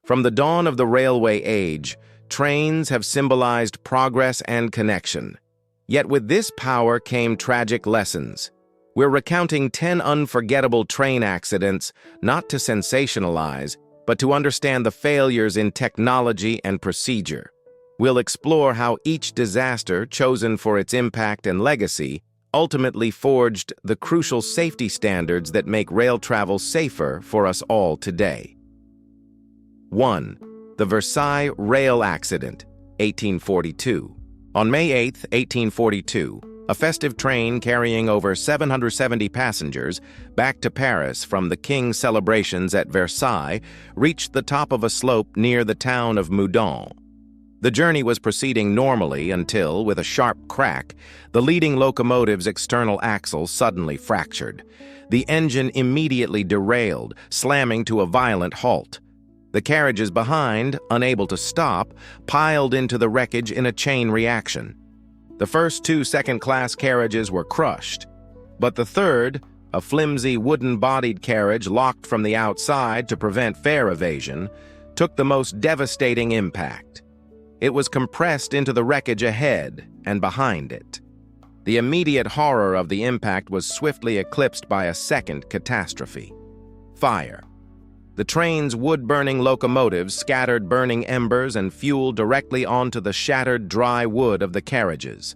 From the dawn of the railway age, trains have symbolized progress and connection. Yet with this power came tragic lessons. We're recounting 10 unforgettable train accidents, not to sensationalize, but to understand the failures in technology and procedure. We'll explore how each disaster, chosen for its impact and legacy, ultimately forged the crucial safety standards that make rail travel safer for us all today. 1. The Versailles Rail Accident, 1842. On May 8, 1842, a festive train carrying over 770 passengers back to Paris from the King's celebrations at Versailles reached the top of a slope near the town of Meudon. The journey was proceeding normally until, with a sharp crack, the leading locomotive's external axle suddenly fractured. The engine immediately derailed, slamming to a violent halt. The carriages behind, unable to stop, piled into the wreckage in a chain reaction. The first 2 second-class carriages were crushed, but the third, a flimsy wooden-bodied carriage locked from the outside to prevent fare evasion, took the most devastating impact. It was compressed into the wreckage ahead and behind it. The immediate horror of the impact was swiftly eclipsed by a second catastrophe: fire. The train's wood-burning locomotives scattered burning embers and fuel directly onto the shattered dry wood of the carriages.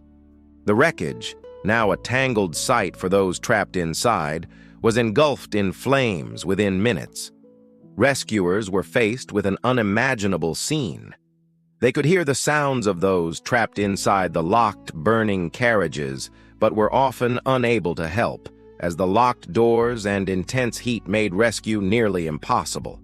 The wreckage, now a tangled sight for those trapped inside, was engulfed in flames within minutes. Rescuers were faced with an unimaginable scene. They could hear the sounds of those trapped inside the locked, burning carriages, but were often unable to help, as the locked doors and intense heat made rescue nearly impossible.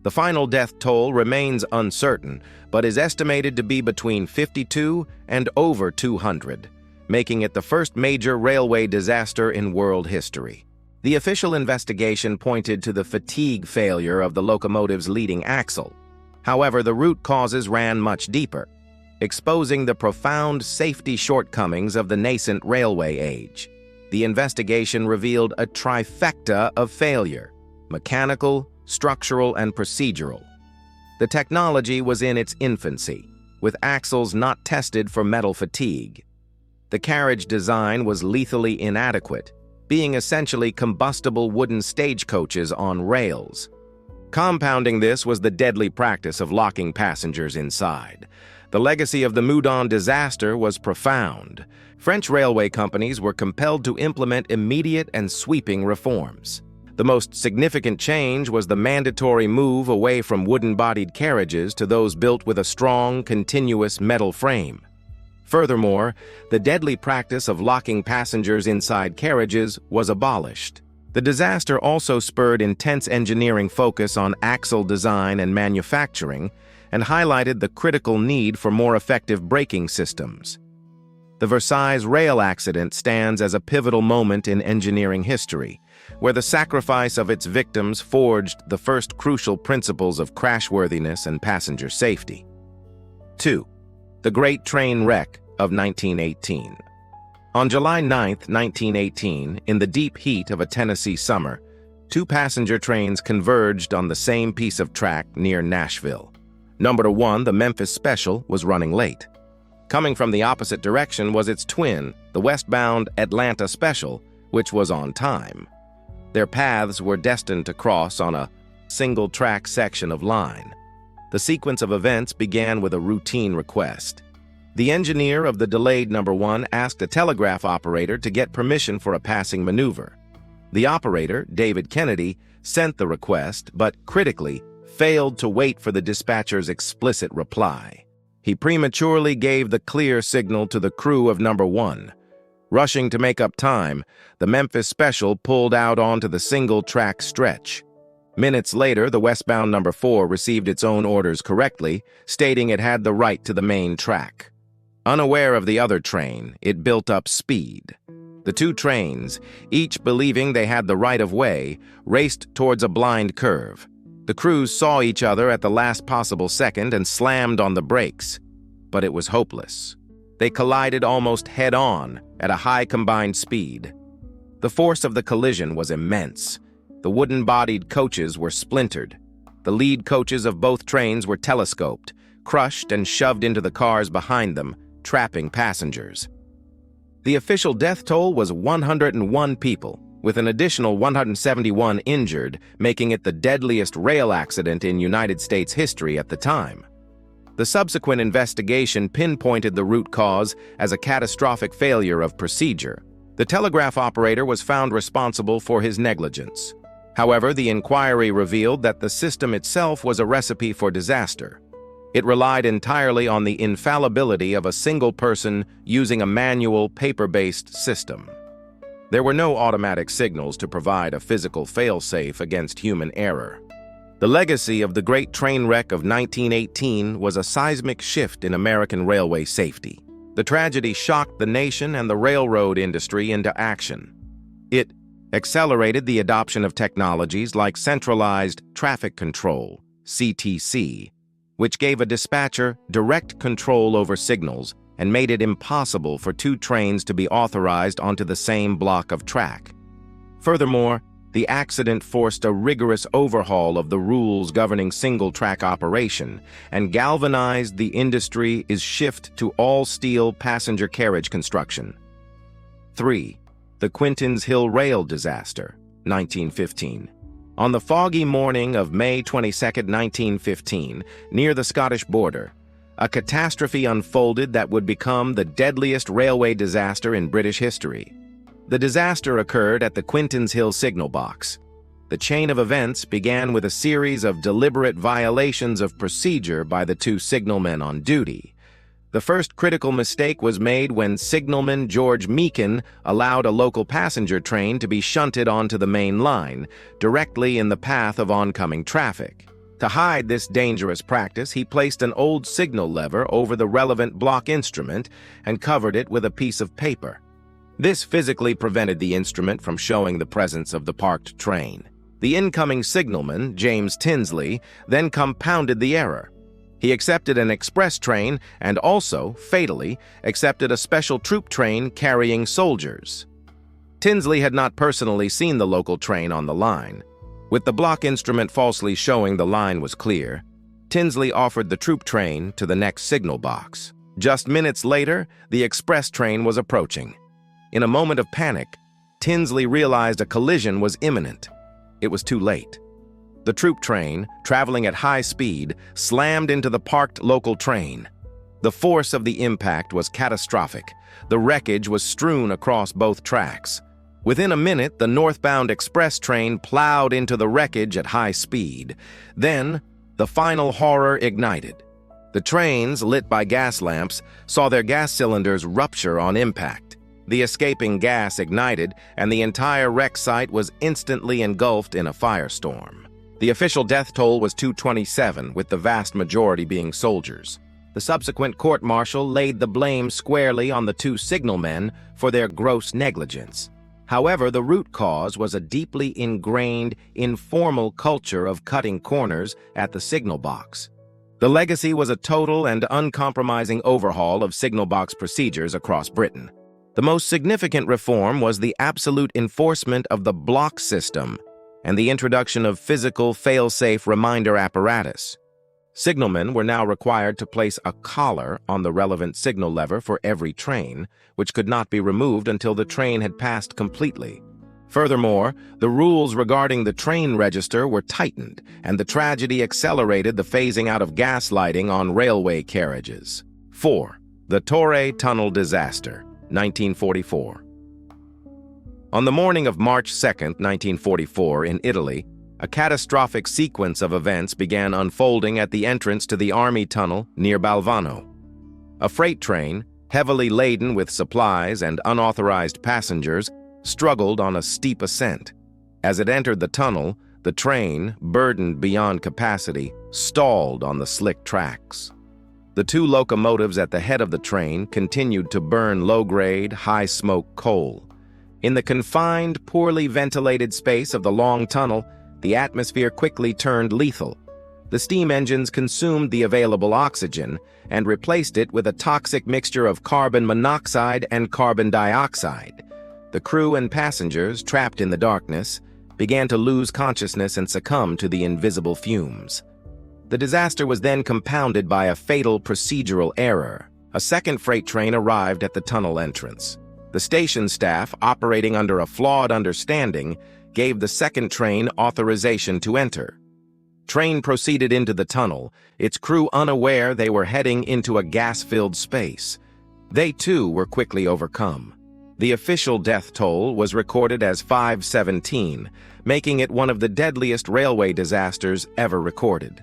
The final death toll remains uncertain, but is estimated to be between 52 and over 200, making it the first major railway disaster in world history. The official investigation pointed to the fatigue failure of the locomotive's leading axle. However, the root causes ran much deeper, exposing the profound safety shortcomings of the nascent railway age. The investigation revealed a trifecta of failure: mechanical, structural, and procedural. The technology was in its infancy, with axles not tested for metal fatigue. The carriage design was lethally inadequate, being essentially combustible wooden stagecoaches on rails. Compounding this was the deadly practice of locking passengers inside. The legacy of the Meudon disaster was profound. French railway companies were compelled to implement immediate and sweeping reforms. The most significant change was the mandatory move away from wooden-bodied carriages to those built with a strong, continuous metal frame. Furthermore, the deadly practice of locking passengers inside carriages was abolished. The disaster also spurred intense engineering focus on axle design and manufacturing, and highlighted the critical need for more effective braking systems. The Versailles rail accident stands as a pivotal moment in engineering history, where the sacrifice of its victims forged the first crucial principles of crashworthiness and passenger safety. 2. The Great Train Wreck of 1918. On July 9, 1918, in the deep heat of a Tennessee summer, 2 passenger trains converged on the same piece of track near Nashville. Number 1, the Memphis Special, was running late. Coming from the opposite direction was its twin, the westbound Atlanta Special, which was on time. Their paths were destined to cross on a single-track section of line. The sequence of events began with a routine request. The engineer of the delayed number 1 asked a telegraph operator to get permission for a passing maneuver. The operator, David Kennedy, sent the request, but critically failed to wait for the dispatcher's explicit reply. He prematurely gave the clear signal to the crew of number 1. Rushing to make up time, the Memphis Special pulled out onto the single-track stretch. Minutes later, the westbound number 4 received its own orders correctly, stating it had the right to the main track. Unaware of the other train, it built up speed. The 2 trains, each believing they had the right of way, raced towards a blind curve. The crews saw each other at the last possible second and slammed on the brakes. But it was hopeless. They collided almost head-on at a high combined speed. The force of the collision was immense. The wooden-bodied coaches were splintered. The lead coaches of both trains were telescoped, crushed and shoved into the cars behind them, trapping passengers. The official death toll was 101 people, with an additional 171 injured, making it the deadliest rail accident in United States history at the time. The subsequent investigation pinpointed the root cause as a catastrophic failure of procedure. The telegraph operator was found responsible for his negligence. However, the inquiry revealed that the system itself was a recipe for disaster. It relied entirely on the infallibility of a single person using a manual, paper-based system. There were no automatic signals to provide a physical fail-safe against human error. The legacy of the Great Train Wreck of 1918 was a seismic shift in American railway safety. The tragedy shocked the nation and the railroad industry into action. It accelerated the adoption of technologies like centralized traffic control, CTC, which gave a dispatcher direct control over signals and made it impossible for two trains to be authorized onto the same block of track. Furthermore, the accident forced a rigorous overhaul of the rules governing single-track operation and galvanized the industry's shift to all-steel passenger carriage construction. 3. The Quintinshill rail disaster, 1915. On the foggy morning of May 22, 1915, near the Scottish border, a catastrophe unfolded that would become the deadliest railway disaster in British history. The disaster occurred at the Quintinshill signal box. The chain of events began with a series of deliberate violations of procedure by the two signalmen on duty. The first critical mistake was made when signalman George Meakin allowed a local passenger train to be shunted onto the main line, directly in the path of oncoming traffic. To hide this dangerous practice, he placed an old signal lever over the relevant block instrument and covered it with a piece of paper. This physically prevented the instrument from showing the presence of the parked train. The incoming signalman, James Tinsley, then compounded the error. He accepted an express train and also, fatally, accepted a special troop train carrying soldiers. Tinsley had not personally seen the local train on the line. With the block instrument falsely showing the line was clear, Tinsley offered the troop train to the next signal box. Just minutes later, the express train was approaching. In a moment of panic, Tinsley realized a collision was imminent. It was too late. The troop train, traveling at high speed, slammed into the parked local train. The force of the impact was catastrophic. The wreckage was strewn across both tracks. Within a minute, the northbound express train plowed into the wreckage at high speed. Then, the final horror ignited. The trains, lit by gas lamps, saw their gas cylinders rupture on impact. The escaping gas ignited, and the entire wreck site was instantly engulfed in a firestorm. The official death toll was 227, with the vast majority being soldiers. The subsequent court-martial laid the blame squarely on the two signalmen for their gross negligence. However, the root cause was a deeply ingrained, informal culture of cutting corners at the signal box. The legacy was a total and uncompromising overhaul of signal box procedures across Britain. The most significant reform was the absolute enforcement of the block system and the introduction of physical fail-safe reminder apparatus. Signalmen were now required to place a collar on the relevant signal lever for every train, which could not be removed until the train had passed completely. Furthermore, the rules regarding the train register were tightened, and the tragedy accelerated the phasing out of gas lighting on railway carriages. 4. The Torre Tunnel Disaster, 1944. On the morning of March 2, 1944, in Italy, a catastrophic sequence of events began unfolding at the entrance to the Army Tunnel near Balvano. A freight train, heavily laden with supplies and unauthorized passengers, struggled on a steep ascent. As it entered the tunnel, the train, burdened beyond capacity, stalled on the slick tracks. The two locomotives at the head of the train continued to burn low-grade, high-smoke coal. In the confined, poorly ventilated space of the long tunnel, the atmosphere quickly turned lethal. The steam engines consumed the available oxygen and replaced it with a toxic mixture of carbon monoxide and carbon dioxide. The crew and passengers, trapped in the darkness, began to lose consciousness and succumb to the invisible fumes. The disaster was then compounded by a fatal procedural error. A second freight train arrived at the tunnel entrance. The station staff, operating under a flawed understanding, gave the second train authorization to enter. Train proceeded into the tunnel, its crew unaware they were heading into a gas-filled space. They too were quickly overcome. The official death toll was recorded as 517, making it one of the deadliest railway disasters ever recorded.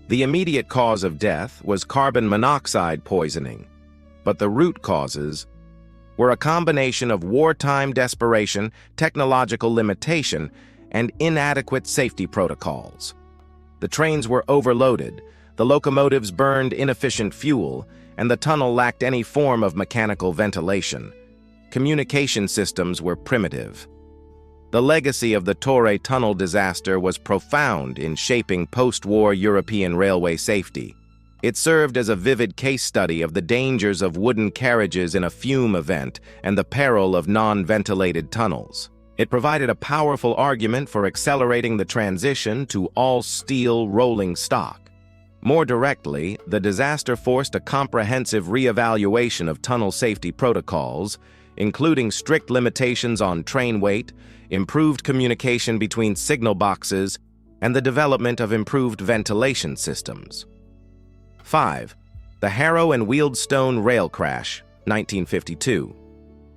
The immediate cause of death was carbon monoxide poisoning, but the root causes were a combination of wartime desperation, technological limitation, and inadequate safety protocols. The trains were overloaded, the locomotives burned inefficient fuel, and the tunnel lacked any form of mechanical ventilation. Communication systems were primitive. The legacy of the Torre tunnel disaster was profound in shaping post-war European railway safety. It served as a vivid case study of the dangers of wooden carriages in a fume event and the peril of non-ventilated tunnels. It provided a powerful argument for accelerating the transition to all-steel rolling stock. More directly, the disaster forced a comprehensive re-evaluation of tunnel safety protocols, including strict limitations on train weight, improved communication between signal boxes, and the development of improved ventilation systems. 5. The Harrow and Wealdstone rail crash, 1952.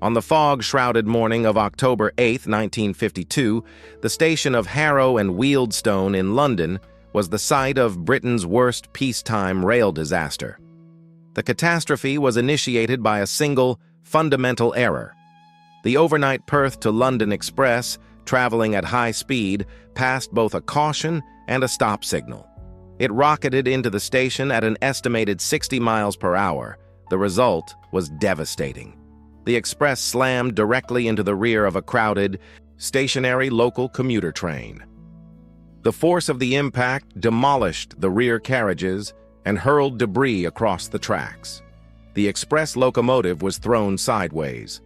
On the fog-shrouded morning of October 8, 1952, the station of Harrow and Wealdstone in London was the site of Britain's worst peacetime rail disaster. The catastrophe was initiated by a single, fundamental error. The overnight Perth to London express, traveling at high speed, passed both a caution and a stop signal. It rocketed into the station at an estimated 60 miles per hour. The result was devastating. The express slammed directly into the rear of a crowded, stationary local commuter train. The force of the impact demolished the rear carriages and hurled debris across the tracks. The express locomotive was thrown sideways.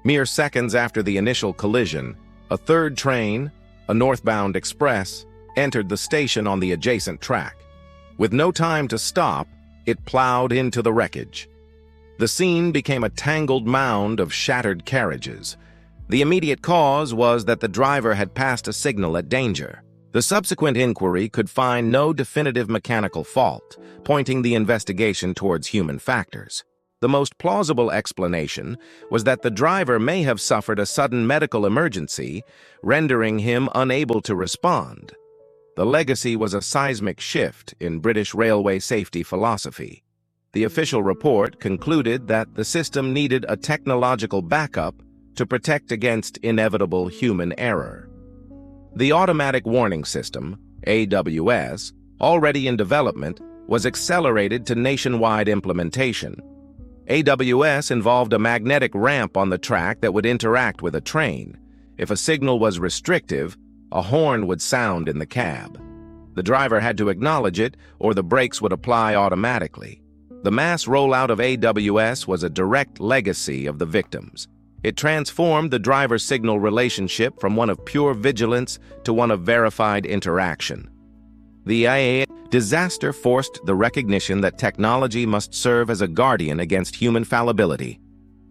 Mere seconds after the initial collision, a third train, a northbound express, entered the station on the adjacent track. With no time to stop, it plowed into the wreckage. The scene became a tangled mound of shattered carriages. The immediate cause was that the driver had passed a signal at danger. The subsequent inquiry could find no definitive mechanical fault, pointing the investigation towards human factors. The most plausible explanation was that the driver may have suffered a sudden medical emergency, rendering him unable to respond. The legacy was a seismic shift in British railway safety philosophy. The official report concluded that the system needed a technological backup to protect against inevitable human error. The automatic warning system, AWS, already in development, was accelerated to nationwide implementation. AWS involved a magnetic ramp on the track that would interact with a train. If a signal was restrictive, a horn would sound in the cab. The driver had to acknowledge it, or the brakes would apply automatically. The mass rollout of AWS was a direct legacy of the victims. It transformed the driver-signal relationship from one of pure vigilance to one of verified interaction. The disaster forced the recognition that technology must serve as a guardian against human fallibility,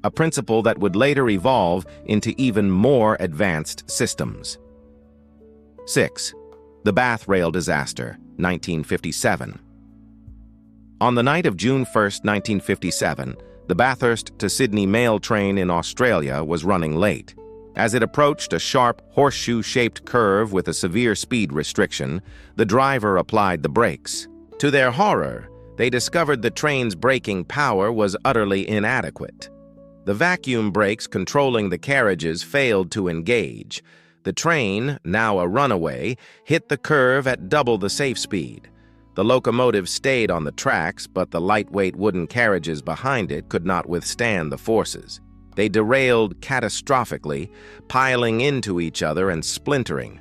a principle that would later evolve into even more advanced systems. 6. The Bath Rail Disaster, 1957. On the night of June 1, 1957, the Bathurst to Sydney mail train in Australia was running late. As it approached a sharp, horseshoe-shaped curve with a severe speed restriction, the driver applied the brakes. To their horror, they discovered the train's braking power was utterly inadequate. The vacuum brakes controlling the carriages failed to engage. The train, now a runaway, hit the curve at double the safe speed. The locomotive stayed on the tracks, but the lightweight wooden carriages behind it could not withstand the forces. They derailed catastrophically, piling into each other and splintering.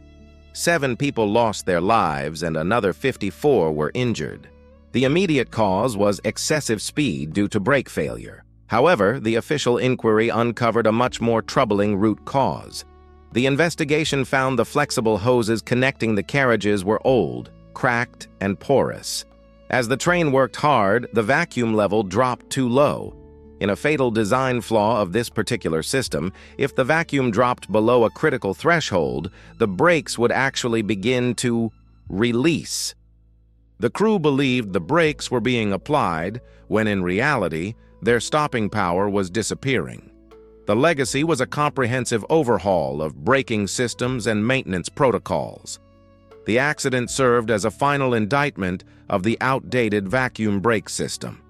7 people lost their lives and another 54 were injured. The immediate cause was excessive speed due to brake failure. However, the official inquiry uncovered a much more troubling root cause. The investigation found the flexible hoses connecting the carriages were old, cracked and porous. As the train worked hard, the vacuum level dropped too low. In a fatal design flaw of this particular system, if the vacuum dropped below a critical threshold, the brakes would actually begin to release. The crew believed the brakes were being applied, when in reality, their stopping power was disappearing. The legacy was a comprehensive overhaul of braking systems and maintenance protocols. The accident served as a final indictment of the outdated vacuum brake system.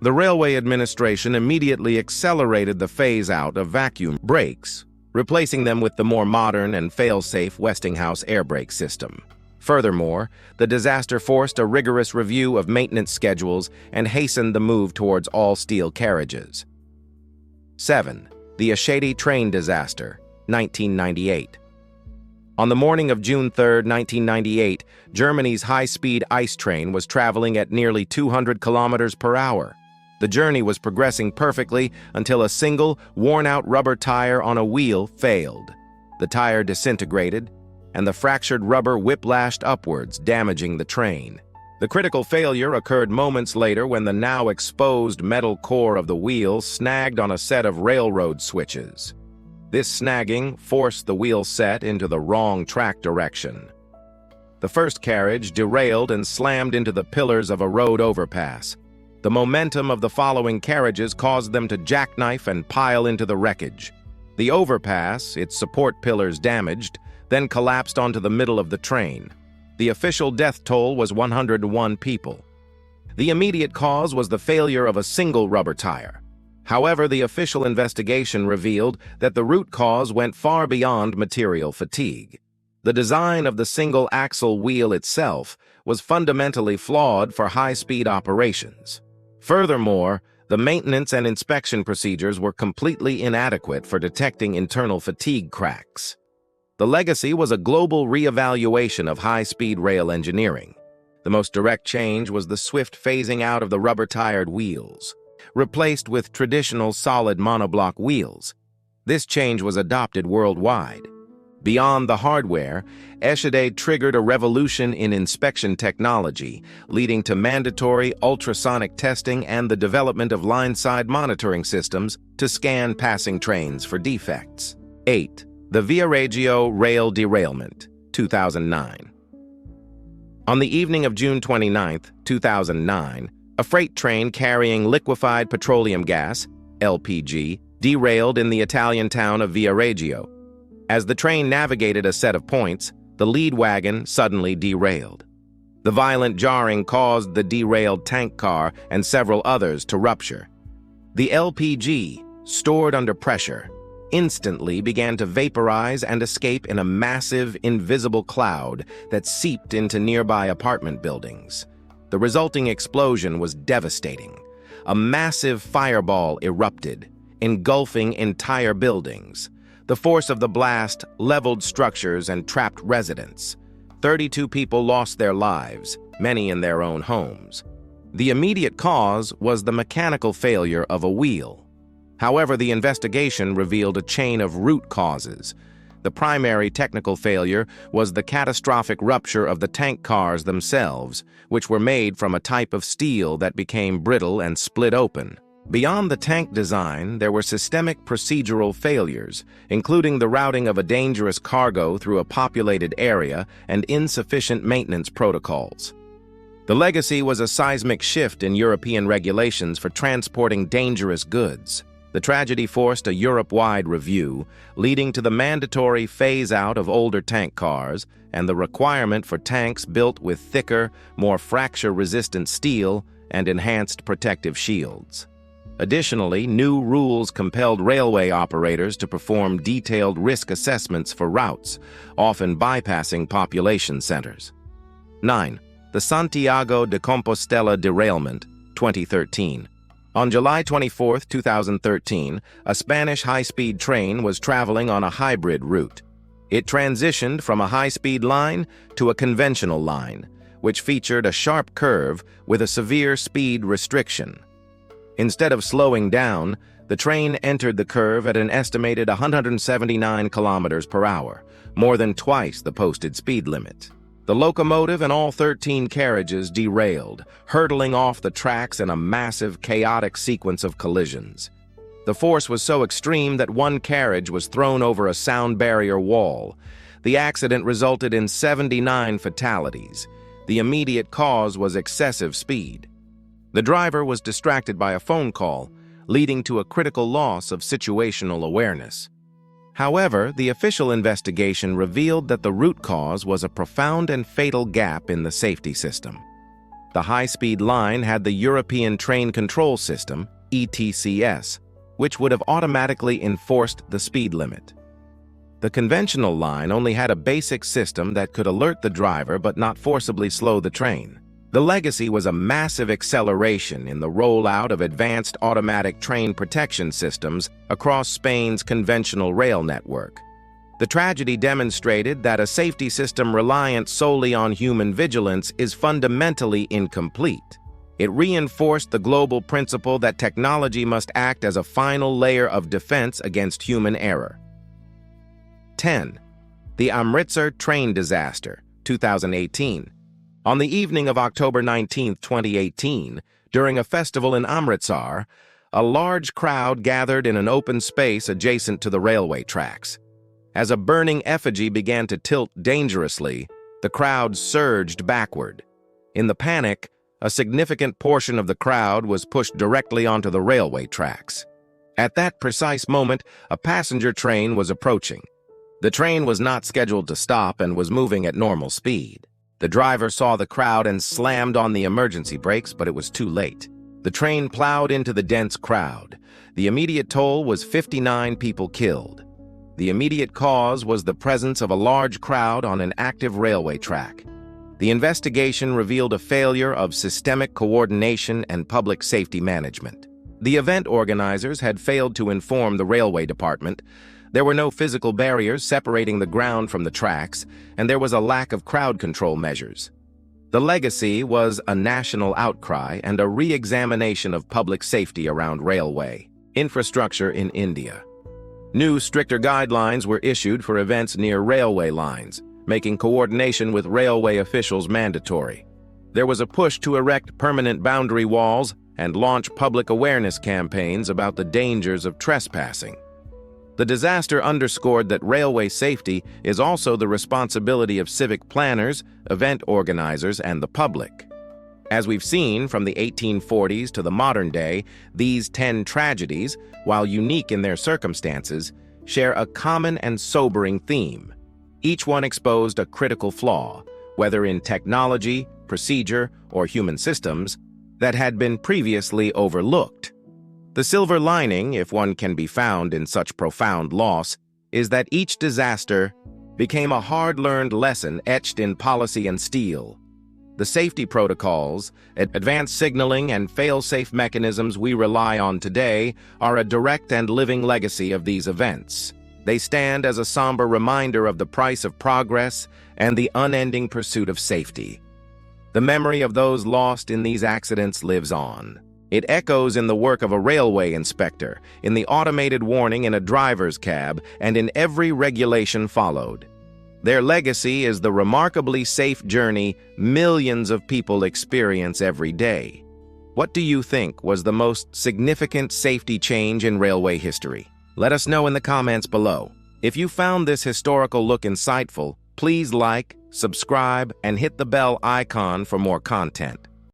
The railway administration immediately accelerated the phase-out of vacuum brakes, replacing them with the more modern and fail-safe Westinghouse air brake system. Furthermore, the disaster forced a rigorous review of maintenance schedules and hastened the move towards all-steel carriages. 7. The Eschede train disaster, 1998. On the morning of June 3, 1998, Germany's high-speed ice train was traveling at nearly 200 kilometers per hour. The journey was progressing perfectly until a single, worn-out rubber tire on a wheel failed. The tire disintegrated, and the fractured rubber whiplashed upwards, damaging the train. The critical failure occurred moments later when the now exposed metal core of the wheel snagged on a set of railroad switches. This snagging forced the wheel set into the wrong track direction. The first carriage derailed and slammed into the pillars of a road overpass. The momentum of the following carriages caused them to jackknife and pile into the wreckage. The overpass, its support pillars damaged, then collapsed onto the middle of the train. The official death toll was 101 people. The immediate cause was the failure of a single rubber tire. However, the official investigation revealed that the root cause went far beyond material fatigue. The design of the single-axle wheel itself was fundamentally flawed for high-speed operations. Furthermore, the maintenance and inspection procedures were completely inadequate for detecting internal fatigue cracks. The legacy was a global re-evaluation of high-speed rail engineering. The most direct change was the swift phasing out of the rubber-tired wheels, replaced with traditional solid monoblock wheels. This change was adopted worldwide. Beyond the hardware, Eschede triggered a revolution in inspection technology, leading to mandatory ultrasonic testing and the development of line-side monitoring systems to scan passing trains for defects. 8. The Viareggio rail derailment, 2009. On the evening of June 29, 2009, a freight train carrying liquefied petroleum gas, LPG, derailed in the Italian town of Viareggio. As the train navigated a set of points, the lead wagon suddenly derailed. The violent jarring caused the derailed tank car and several others to rupture. The LPG, stored under pressure, instantly began to vaporize and escape in a massive, invisible cloud that seeped into nearby apartment buildings. The resulting explosion was devastating. A massive fireball erupted, engulfing entire buildings. The force of the blast leveled structures and trapped residents. 32 people lost their lives, many in their own homes. The immediate cause was the mechanical failure of a wheel. However, the investigation revealed a chain of root causes. The primary technical failure was the catastrophic rupture of the tank cars themselves, which were made from a type of steel that became brittle and split open. Beyond the tank design, there were systemic procedural failures, including the routing of a dangerous cargo through a populated area and insufficient maintenance protocols. The legacy was a seismic shift in European regulations for transporting dangerous goods. The tragedy forced a Europe-wide review, leading to the mandatory phase-out of older tank cars and the requirement for tanks built with thicker, more fracture-resistant steel and enhanced protective shields. Additionally, new rules compelled railway operators to perform detailed risk assessments for routes, often bypassing population centers. 9. The Santiago de Compostela derailment, 2013. On July 24, 2013, a Spanish high-speed train was traveling on a hybrid route. It transitioned from a high-speed line to a conventional line, which featured a sharp curve with a severe speed restriction. Instead of slowing down, the train entered the curve at an estimated 179 kilometers per hour, more than twice the posted speed limit. The locomotive and all 13 carriages derailed, hurtling off the tracks in a massive, chaotic sequence of collisions. The force was so extreme that one carriage was thrown over a sound barrier wall. The accident resulted in 79 fatalities. The immediate cause was excessive speed. The driver was distracted by a phone call, leading to a critical loss of situational awareness. However, the official investigation revealed that the root cause was a profound and fatal gap in the safety system. The high-speed line had the European Train Control System, ETCS, which would have automatically enforced the speed limit. The conventional line only had a basic system that could alert the driver but not forcibly slow the train. The legacy was a massive acceleration in the rollout of advanced automatic train protection systems across Spain's conventional rail network. The tragedy demonstrated that a safety system reliant solely on human vigilance is fundamentally incomplete. It reinforced the global principle that technology must act as a final layer of defense against human error. 10. The Amritsar train disaster, 2018. On the evening of October 19, 2018, during a festival in Amritsar, a large crowd gathered in an open space adjacent to the railway tracks. As a burning effigy began to tilt dangerously, the crowd surged backward. In the panic, a significant portion of the crowd was pushed directly onto the railway tracks. At that precise moment, a passenger train was approaching. The train was not scheduled to stop and was moving at normal speed. The driver saw the crowd and slammed on the emergency brakes, but it was too late. The train plowed into the dense crowd. The immediate toll was 59 people killed. The immediate cause was the presence of a large crowd on an active railway track. The investigation revealed a failure of systemic coordination and public safety management. The event organizers had failed to inform the railway department. There were no physical barriers separating the ground from the tracks, and there was a lack of crowd control measures. The legacy was a national outcry and a re-examination of public safety around railway infrastructure in India. New, stricter guidelines were issued for events near railway lines, making coordination with railway officials mandatory. There was a push to erect permanent boundary walls and launch public awareness campaigns about the dangers of trespassing. The disaster underscored that railway safety is also the responsibility of civic planners, event organizers, and the public. As we've seen from the 1840s to the modern day, these 10 tragedies, while unique in their circumstances, share a common and sobering theme. Each one exposed a critical flaw, whether in technology, procedure, or human systems, that had been previously overlooked. The silver lining, if one can be found in such profound loss, is that each disaster became a hard-learned lesson etched in policy and steel. The safety protocols, advanced signaling, and fail-safe mechanisms we rely on today are a direct and living legacy of these events. They stand as a somber reminder of the price of progress and the unending pursuit of safety. The memory of those lost in these accidents lives on. It echoes in the work of a railway inspector, in the automated warning in a driver's cab, and in every regulation followed. Their legacy is the remarkably safe journey millions of people experience every day. What do you think was the most significant safety change in railway history? Let us know in the comments below. If you found this historical look insightful, please like, subscribe, and hit the bell icon for more content.